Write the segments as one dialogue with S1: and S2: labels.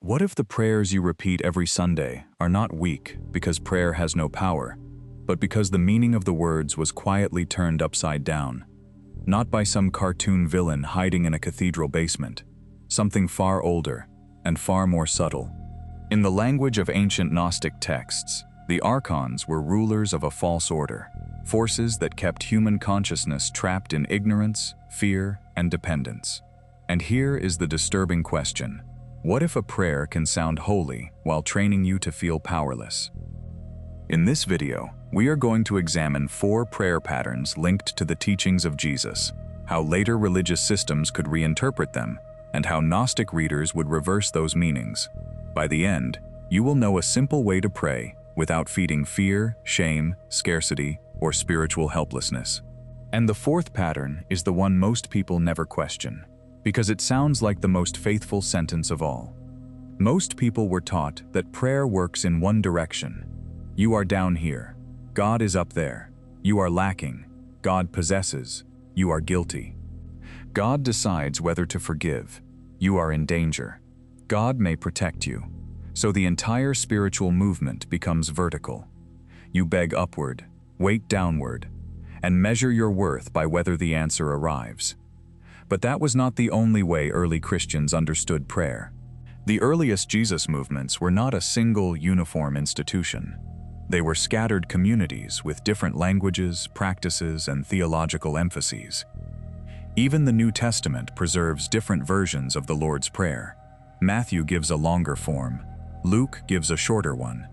S1: What if the prayers you repeat every Sunday are not weak because prayer has no power, but because the meaning of the words was quietly turned upside down? Not by some cartoon villain hiding in a cathedral basement, something far older and far more subtle. In the language of ancient Gnostic texts, the Archons were rulers of a false order, forces that kept human consciousness trapped in ignorance, fear, and dependence. And here is the disturbing question. What if a prayer can sound holy while training you to feel powerless? In this video, we are going to examine 4 prayer patterns linked to the teachings of Jesus, how later religious systems could reinterpret them, and how Gnostic readers would reverse those meanings. By the end, you will know a simple way to pray without feeding fear, shame, scarcity, or spiritual helplessness. And the 4th pattern is the one most people never question, because it sounds like the most faithful sentence of all. Most people were taught that prayer works in one direction. You are down here. God is up there. You are lacking. God possesses. You are guilty. God decides whether to forgive. You are in danger. God may protect you. So the entire spiritual movement becomes vertical. You beg upward, wait downward, and measure your worth by whether the answer arrives. But that was not the only way early Christians understood prayer. The earliest Jesus movements were not a single, uniform institution. They were scattered communities with different languages, practices, and theological emphases. Even the New Testament preserves different versions of the Lord's Prayer. Matthew gives a longer form. Luke gives a shorter one.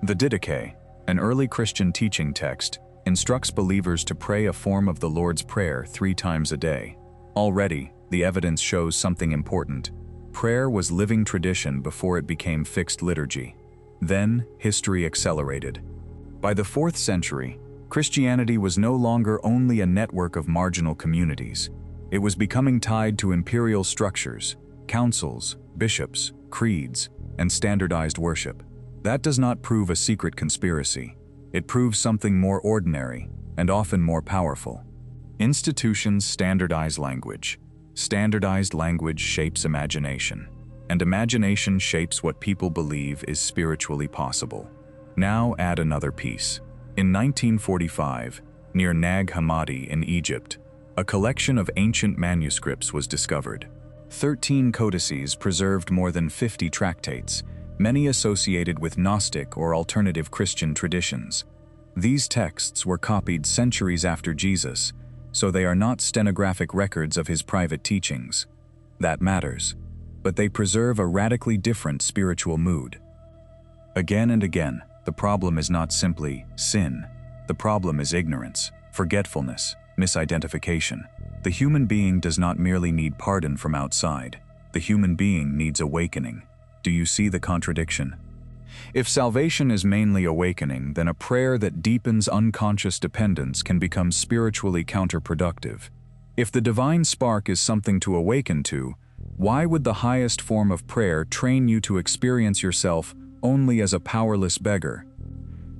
S1: The Didache, an early Christian teaching text, instructs believers to pray a form of the Lord's Prayer 3 times a day. Already, the evidence shows something important. Prayer was living tradition before it became fixed liturgy. Then, history accelerated. By the 4th century, Christianity was no longer only a network of marginal communities. It was becoming tied to imperial structures, councils, bishops, creeds, and standardized worship. That does not prove a secret conspiracy. It proves something more ordinary and often more powerful. Institutions standardize language. Standardized language shapes imagination, and imagination shapes what people believe is spiritually possible. Now add another piece. In 1945, near Nag Hammadi in Egypt, a collection of ancient manuscripts was discovered. 13 codices preserved more than 50 tractates, many associated with Gnostic or alternative Christian traditions. These texts were copied centuries after Jesus, so they are not stenographic records of his private teachings. That matters, but they preserve a radically different spiritual mood. Again and again, the problem is not simply sin. The problem is ignorance, forgetfulness, misidentification. The human being does not merely need pardon from outside. The human being needs awakening. Do you see the contradiction? If salvation is mainly awakening, then a prayer that deepens unconscious dependence can become spiritually counterproductive. If the divine spark is something to awaken to, why would the highest form of prayer train you to experience yourself only as a powerless beggar?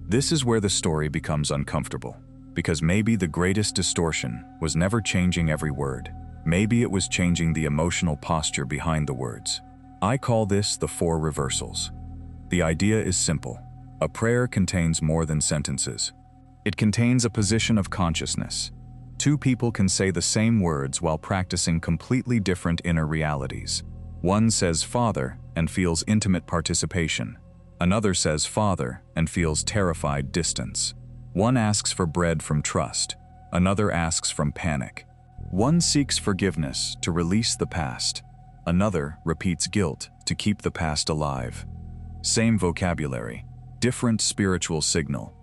S1: This is where the story becomes uncomfortable, because maybe the greatest distortion was never changing every word. Maybe it was changing the emotional posture behind the words. I call this the 4 reversals. The idea is simple. A prayer contains more than sentences. It contains a position of consciousness. 2 people can say the same words while practicing completely different inner realities. One says Father and feels intimate participation. Another says Father and feels terrified distance. One asks for bread from trust. Another asks from panic. One seeks forgiveness to release the past. Another repeats guilt to keep the past alive. Same vocabulary, different spiritual signal.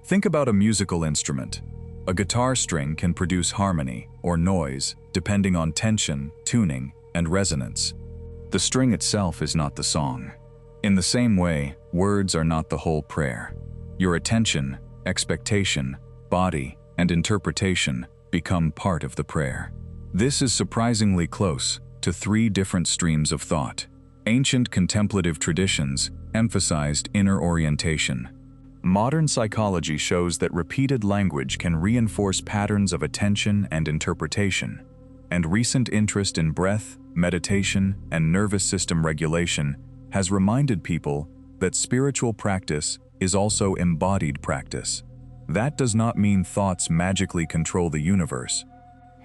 S1: Think about a musical instrument. A guitar string can produce harmony or noise depending on tension, tuning, and resonance. The string itself is not the song. In the same way, words are not the whole prayer. Your attention, expectation, body, and interpretation become part of the prayer. This is surprisingly close to 3 different streams of thought. Ancient contemplative traditions emphasized inner orientation. Modern psychology shows that repeated language can reinforce patterns of attention and interpretation, and recent interest in breath, meditation, and nervous system regulation has reminded people that spiritual practice is also embodied practice. That does not mean thoughts magically control the universe.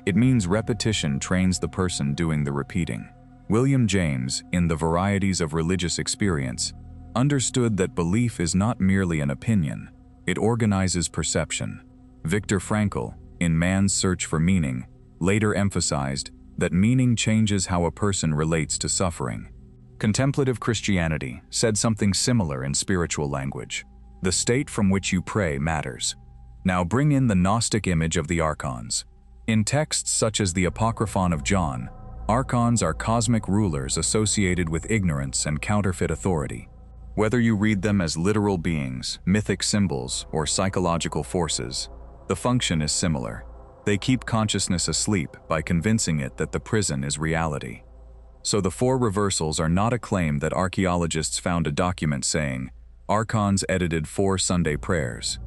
S1: It means repetition trains the person doing the repeating. William James, in The Varieties of Religious Experience, understood that belief is not merely an opinion, it organizes perception. Viktor Frankl, in Man's Search for Meaning, later emphasized that meaning changes how a person relates to suffering. Contemplative Christianity said something similar in spiritual language. The state from which you pray matters. Now bring in the Gnostic image of the Archons. In texts such as the Apocryphon of John, Archons are cosmic rulers associated with ignorance and counterfeit authority. Whether you read them as literal beings, mythic symbols, or psychological forces, the function is similar. They keep consciousness asleep by convincing it that the prison is reality. So the four reversals are not a claim that archaeologists found a document saying, Archons edited 4 Sunday prayers.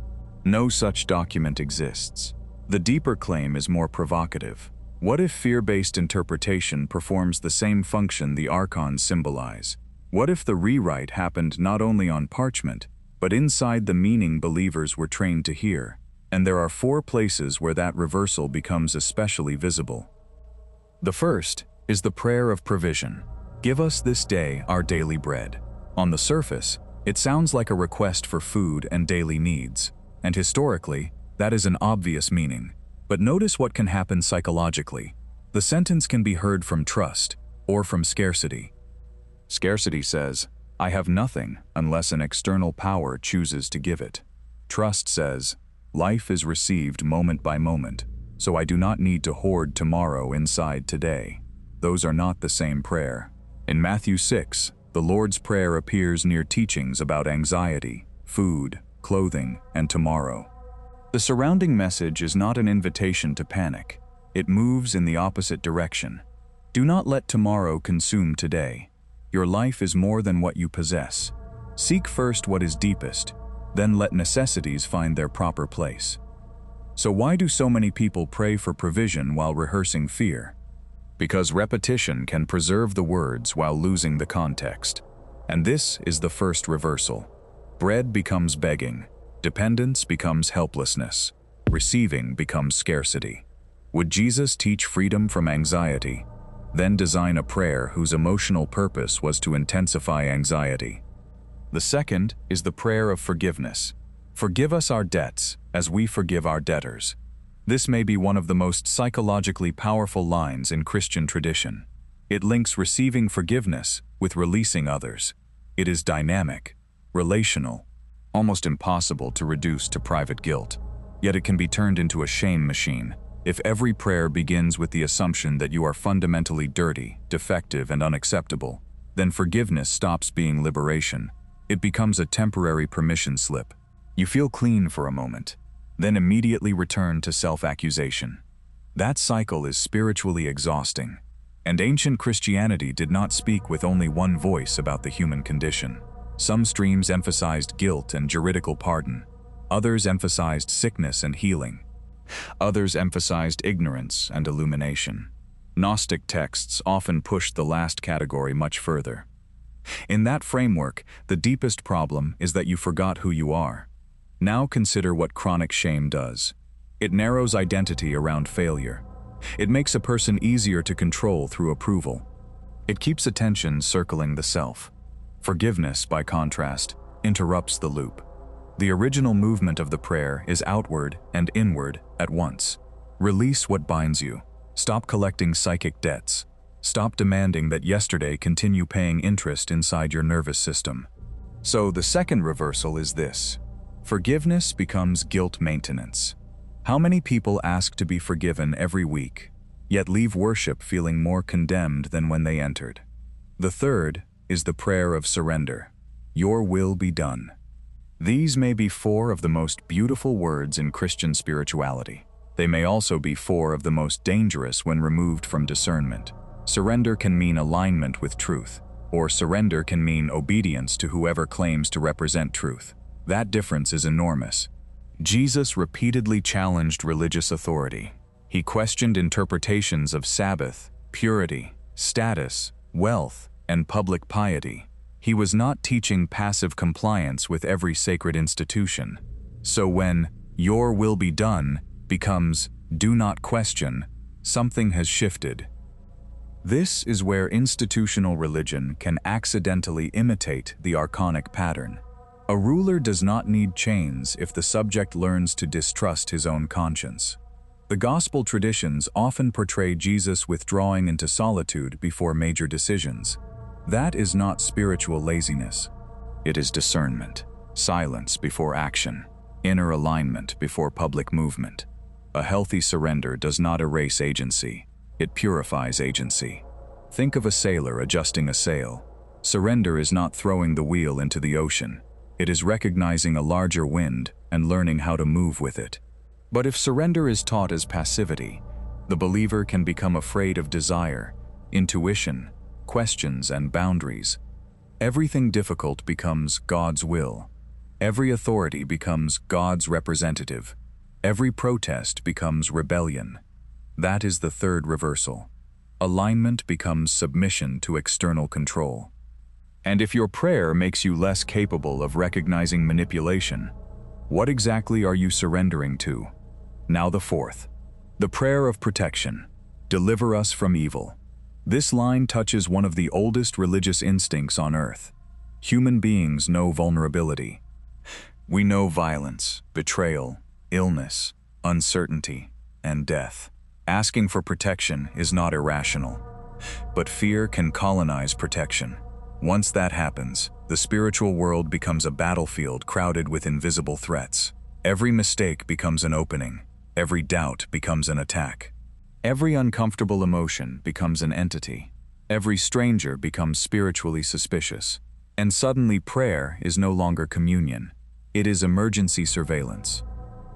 S1: No such document exists. The deeper claim is more provocative. What if fear-based interpretation performs the same function the Archons symbolize? What if the rewrite happened not only on parchment, but inside the meaning believers were trained to hear? And there are 4 places where that reversal becomes especially visible. The first is the prayer of provision. Give us this day our daily bread. On the surface, it sounds like a request for food and daily needs, and historically, that is an obvious meaning. But notice what can happen psychologically. The sentence can be heard from trust or from scarcity. Scarcity says, I have nothing unless an external power chooses to give it. Trust says, life is received moment by moment, so I do not need to hoard tomorrow inside today. Those are not the same prayer. In Matthew 6, the Lord's Prayer appears near teachings about anxiety, food, clothing, and tomorrow. The surrounding message is not an invitation to panic. It moves in the opposite direction. Do not let tomorrow consume today. Your life is more than what you possess. Seek first what is deepest, then let necessities find their proper place. So why do so many people pray for provision while rehearsing fear? Because repetition can preserve the words while losing the context. And this is the first reversal. Bread becomes begging. Dependence becomes helplessness. Receiving becomes scarcity. Would Jesus teach freedom from anxiety, then design a prayer whose emotional purpose was to intensify anxiety? The second is the prayer of forgiveness. Forgive us our debts, as we forgive our debtors. This may be one of the most psychologically powerful lines in Christian tradition. It links receiving forgiveness with releasing others. It is dynamic, relational, almost impossible to reduce to private guilt. Yet it can be turned into a shame machine. If every prayer begins with the assumption that you are fundamentally dirty, defective, and unacceptable, then forgiveness stops being liberation. It becomes a temporary permission slip. You feel clean for a moment, then immediately return to self-accusation. That cycle is spiritually exhausting. And ancient Christianity did not speak with only one voice about the human condition. Some streams emphasized guilt and juridical pardon. Others emphasized sickness and healing. Others emphasized ignorance and illumination. Gnostic texts often pushed the last category much further. In that framework, the deepest problem is that you forgot who you are. Now consider what chronic shame does. It narrows identity around failure. It makes a person easier to control through approval. It keeps attention circling the self. Forgiveness, by contrast, interrupts the loop. The original movement of the prayer is outward and inward at once. Release what binds you. Stop collecting psychic debts. Stop demanding that yesterday continue paying interest inside your nervous system. So the second reversal is this. Forgiveness becomes guilt maintenance. How many people ask to be forgiven every week, yet leave worship feeling more condemned than when they entered? The third is the prayer of surrender. Your will be done. These may be 4 of the most beautiful words in Christian spirituality. They may also be 4 of the most dangerous when removed from discernment. Surrender can mean alignment with truth, or surrender can mean obedience to whoever claims to represent truth. That difference is enormous. Jesus repeatedly challenged religious authority. He questioned interpretations of Sabbath, purity, status, wealth, and public piety. He was not teaching passive compliance with every sacred institution. So when "your will be done" becomes "do not question," something has shifted. This is where institutional religion can accidentally imitate the archonic pattern. A ruler does not need chains if the subject learns to distrust his own conscience. The gospel traditions often portray Jesus withdrawing into solitude before major decisions. That is not spiritual laziness. It is discernment, silence before action, inner alignment before public movement. A healthy surrender does not erase agency, it purifies agency. Think of a sailor adjusting a sail. Surrender is not throwing the wheel into the ocean. It is recognizing a larger wind and learning how to move with it. But if surrender is taught as passivity, the believer can become afraid of desire, intuition, questions, and boundaries. Everything difficult becomes God's will. Every authority becomes God's representative. Every protest becomes rebellion. That is the third reversal. Alignment becomes submission to external control. And if your prayer makes you less capable of recognizing manipulation, what exactly are you surrendering to? Now the fourth. The prayer of protection. Deliver us from evil. This line touches one of the oldest religious instincts on earth. Human beings know vulnerability. We know violence, betrayal, illness, uncertainty, and death. Asking for protection is not irrational. But fear can colonize protection. Once that happens, the spiritual world becomes a battlefield crowded with invisible threats. Every mistake becomes an opening. Every doubt becomes an attack. Every uncomfortable emotion becomes an entity. Every stranger becomes spiritually suspicious. And suddenly prayer is no longer communion. It is emergency surveillance.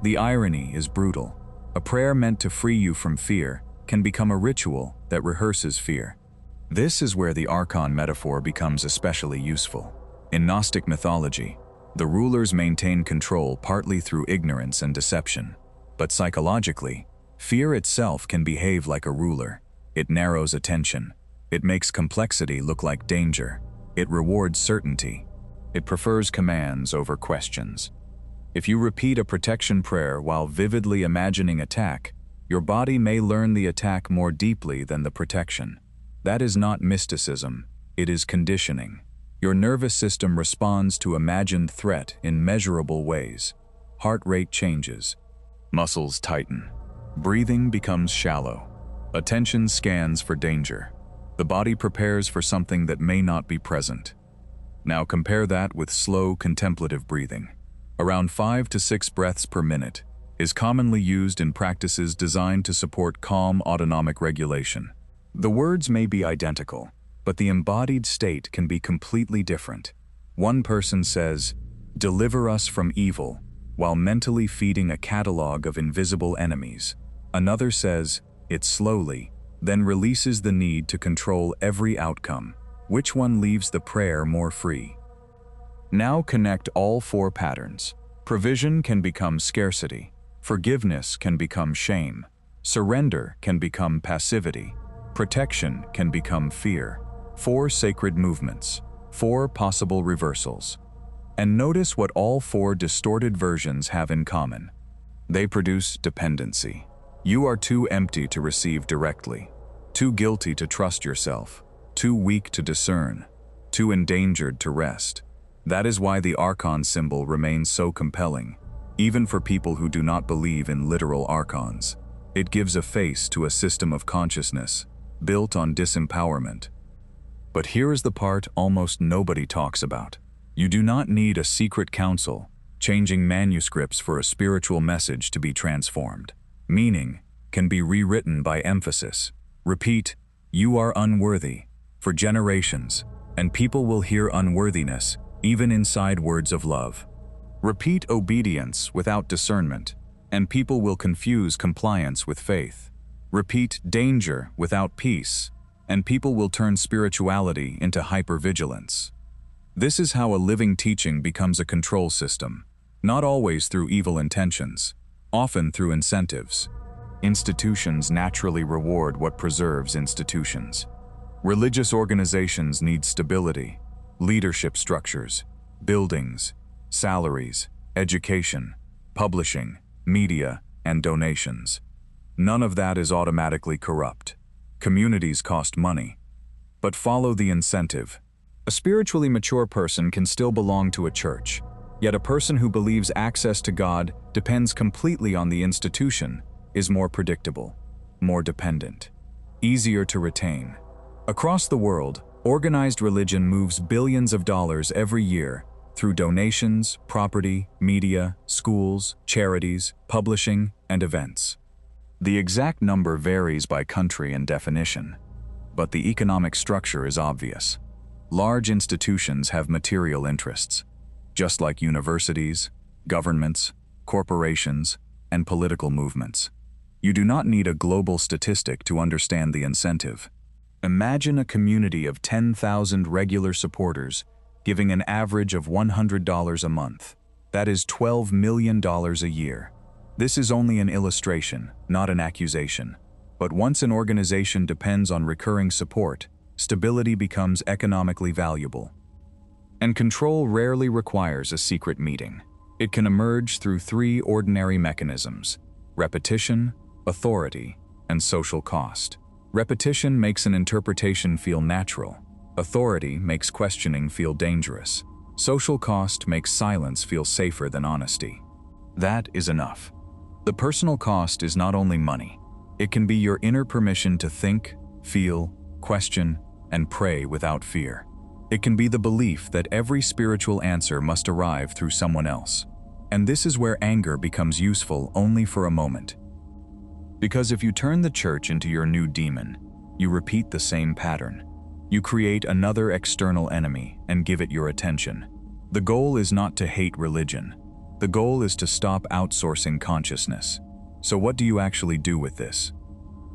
S1: The irony is brutal. A prayer meant to free you from fear can become a ritual that rehearses fear. This is where the Archon metaphor becomes especially useful. In Gnostic mythology, the rulers maintain control partly through ignorance and deception. But psychologically, fear itself can behave like a ruler. It narrows attention. It makes complexity look like danger. It rewards certainty. It prefers commands over questions. If you repeat a protection prayer while vividly imagining attack, your body may learn the attack more deeply than the protection. That is not mysticism, it is conditioning. Your nervous system responds to imagined threat in measurable ways. Heart rate changes. Muscles tighten. Breathing becomes shallow. Attention scans for danger. The body prepares for something that may not be present. Now compare that with slow contemplative breathing. Around 5 to 6 breaths per minute is commonly used in practices designed to support calm autonomic regulation. The words may be identical, but the embodied state can be completely different. One person says, "Deliver us from evil," while mentally feeding a catalog of invisible enemies. Another says, "It slowly," then releases the need to control every outcome. Which one leaves the prayer more free? Now connect all four patterns. Provision can become scarcity. Forgiveness can become shame. Surrender can become passivity. Protection can become fear. 4 sacred movements. 4 possible reversals. And notice what all 4 distorted versions have in common. They produce dependency. You are too empty to receive directly, too guilty to trust yourself, too weak to discern, too endangered to rest. That is why the Archon symbol remains so compelling, even for people who do not believe in literal archons. It gives a face to a system of consciousness, built on disempowerment. But here is the part almost nobody talks about. You do not need a secret council, changing manuscripts for a spiritual message to be transformed. Meaning can be rewritten by emphasis. Repeat, "You are unworthy," for generations, and people will hear unworthiness, even inside words of love. Repeat obedience without discernment, and people will confuse compliance with faith. Repeat danger without peace, and people will turn spirituality into hypervigilance. This is how a living teaching becomes a control system, not always through evil intentions, often through incentives. Institutions naturally reward what preserves institutions. Religious organizations need stability. leadership structures, buildings, salaries, education, publishing, media, and donations. None of that is automatically corrupt. Communities cost money. But follow the incentive. A spiritually mature person can still belong to a church, yet a person who believes access to God depends completely on the institution is more predictable, more dependent, easier to retain. Across the world, organized religion moves billions of dollars every year through donations, property, media, schools, charities, publishing, and events. The exact number varies by country and definition, but the economic structure is obvious. Large institutions have material interests, just like universities, governments, corporations, and political movements. You do not need a global statistic to understand the incentive. Imagine a community of 10,000 regular supporters giving an average of $100 a month. That is $12 million a year. This is only an illustration, not an accusation. But once an organization depends on recurring support, stability becomes economically valuable. And control rarely requires a secret meeting. It can emerge through three ordinary mechanisms: repetition, authority, and social cost. Repetition makes an interpretation feel natural. Authority makes questioning feel dangerous. Social cost makes silence feel safer than honesty. That is enough. The personal cost is not only money. It can be your inner permission to think, feel, question, and pray without fear. It can be the belief that every spiritual answer must arrive through someone else. And this is where anger becomes useful only for a moment. Because if you turn the church into your new demon, you repeat the same pattern. You create another external enemy and give it your attention. The goal is not to hate religion. The goal is to stop outsourcing consciousness. So what do you actually do with this?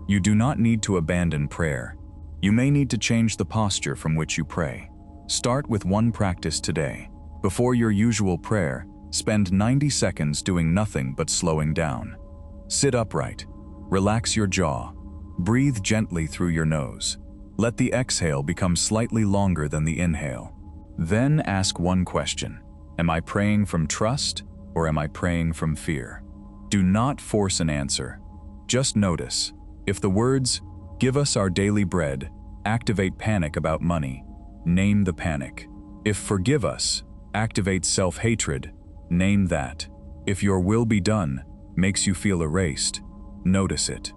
S1: You do not need to abandon prayer. You may need to change the posture from which you pray. Start with one practice today. Before your usual prayer, spend 90 seconds doing nothing but slowing down. Sit upright. Relax your jaw. Breathe gently through your nose. Let the exhale become slightly longer than the inhale. Then ask one question. Am I praying from trust or am I praying from fear? Do not force an answer. Just notice. If the words, "Give us our daily bread," activate panic about money, name the panic. If "Forgive us" activates self-hatred, name that. If "Your will be done" makes you feel erased, notice it.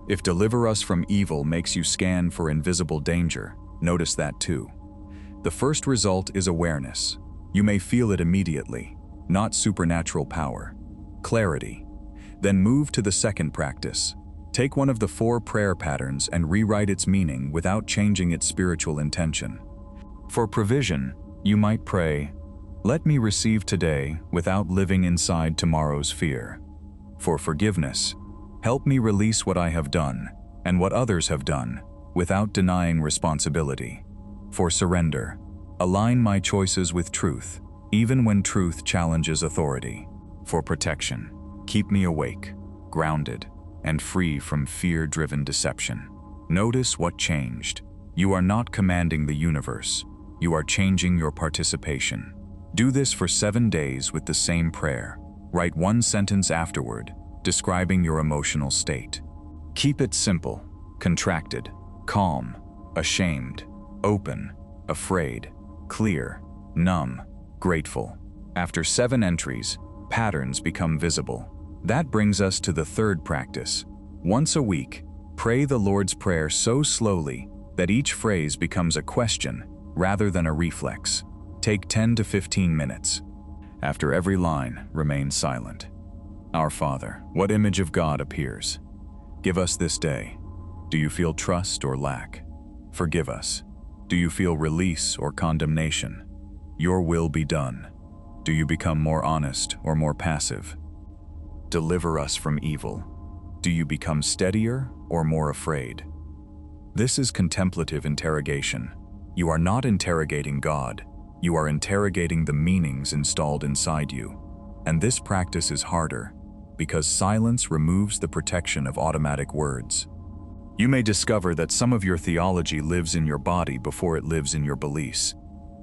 S1: If "Deliver us from evil" makes you scan for invisible danger, notice that too. The first result is awareness. You may feel it immediately, not supernatural power. Clarity. Then move to the second practice. Take one of the 4 prayer patterns and rewrite its meaning without changing its spiritual intention. For provision, you might pray, "Let me receive today without living inside tomorrow's fear." For forgiveness, "Help me release what I have done and what others have done without denying responsibility." For surrender, "Align my choices with truth, even when truth challenges authority." For protection, "Keep me awake, grounded, and free from fear-driven deception." Notice what changed. You are not commanding the universe. You are changing your participation. Do this for 7 days with the same prayer. Write one sentence afterward, describing your emotional state. Keep it simple, contracted, calm, ashamed, open, afraid, clear, numb, grateful. After 7 entries, patterns become visible. That brings us to the third practice. Once a week, pray the Lord's Prayer so slowly that each phrase becomes a question rather than a reflex. Take 10 to 15 minutes. After every line, remain silent. Our Father, what image of God appears? Give us this day. Do you feel trust or lack? Forgive us. Do you feel release or condemnation? Your will be done. Do you become more honest or more passive? Deliver us from evil. Do you become steadier or more afraid? This is contemplative interrogation. You are not interrogating God. You are interrogating the meanings installed inside you. And this practice is harder because silence removes the protection of automatic words. You may discover that some of your theology lives in your body before it lives in your beliefs.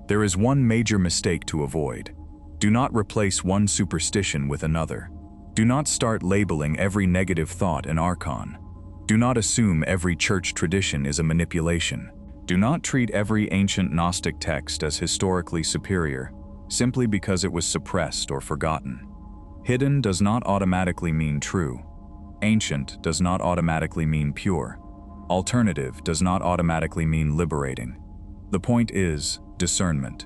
S1: There is one major mistake to avoid. Do not replace one superstition with another. Do not start labeling every negative thought an archon. Do not assume every church tradition is a manipulation. Do not treat every ancient Gnostic text as historically superior, simply because it was suppressed or forgotten. Hidden does not automatically mean true. Ancient does not automatically mean pure. Alternative does not automatically mean liberating. The point is discernment.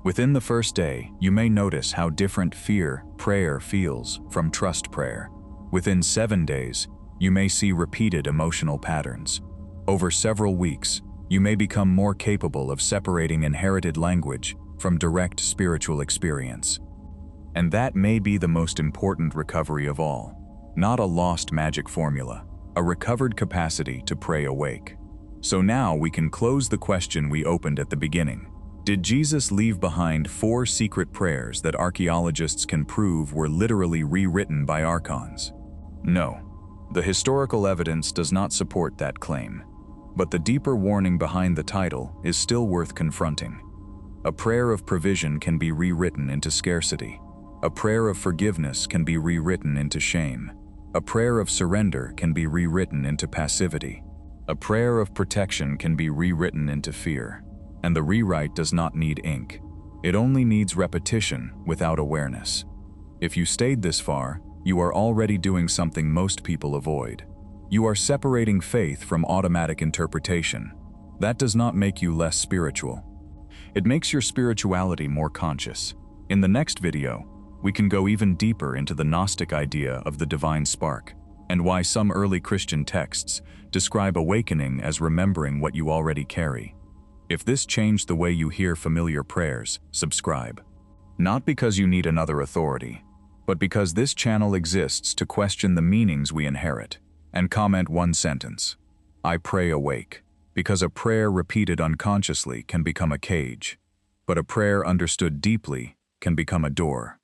S1: Within the first day, you may notice how different fear prayer feels from trust prayer. Within 7 days, you may see repeated emotional patterns. Over several weeks, you may become more capable of separating inherited language from direct spiritual experience. And that may be the most important recovery of all. Not a lost magic formula, a recovered capacity to pray awake. So now we can close the question we opened at the beginning. Did Jesus leave behind 4 secret prayers that archaeologists can prove were literally rewritten by archons? No. The historical evidence does not support that claim. But the deeper warning behind the title is still worth confronting. A prayer of provision can be rewritten into scarcity. A prayer of forgiveness can be rewritten into shame. A prayer of surrender can be rewritten into passivity. A prayer of protection can be rewritten into fear. And the rewrite does not need ink. It only needs repetition without awareness. If you stayed this far, you are already doing something most people avoid. You are separating faith from automatic interpretation. That does not make you less spiritual. It makes your spirituality more conscious. In the next video, we can go even deeper into the Gnostic idea of the divine spark, and why some early Christian texts describe awakening as remembering what you already carry. If this changed the way you hear familiar prayers, subscribe. Not because you need another authority, but because this channel exists to question the meanings we inherit. And comment one sentence: I pray awake. Because a prayer repeated unconsciously can become a cage, but a prayer understood deeply can become a door.